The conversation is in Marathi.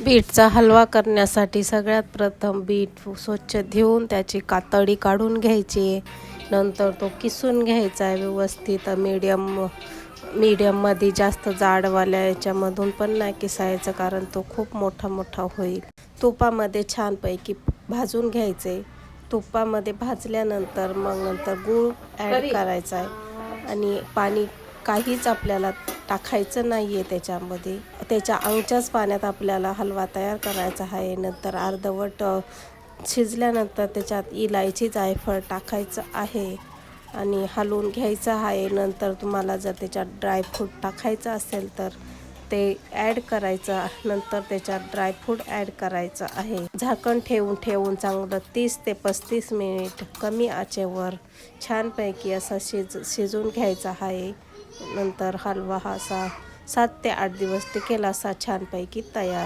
बीटचा हलवा करण्यासाठी सगळ्यात प्रथम बीट स्वच्छ धुवून त्याची कातडी काढून घ्यायची. नंतर तो किसून घ्यायचा आहे व्यवस्थित. मीडियममध्ये जास्त जाडवाल्या याच्यामधून पण नाही किसायचं, कारण तो खूप मोठा मोठा होईल. तुपामध्ये छानपैकी भाजून घ्यायचे. तुपामध्ये भाजल्यानंतर नंतर गूळ ॲड करायचा आहे आणि पाणी काहीच आपल्याला टाकायचं नाही आहे त्याच्यामध्ये. त्याच्या अंगच्याच पाण्यात आपल्याला हलवा तयार करायचा आहे. नंतर अर्धवट शिजल्यानंतर त्याच्यात इलायची जायफळ टाकायचं आहे आणि हलवून घ्यायचं आहे. नंतर तुम्हाला जर त्याच्यात ड्रायफ्रूट टाकायचं असेल तर ते ॲड करायचं. नंतर त्याच्यात ड्रायफ्रूट ॲड करायचं आहे. झाकण ठेवून चांगलं 30 ते 35 मिनिट कमी आचेवर छानपैकी असा शिजून घ्यायचा आहे. नंतर हलवा हा 7 ते 8 दिवस टिकेल असा छानपैकी तयार.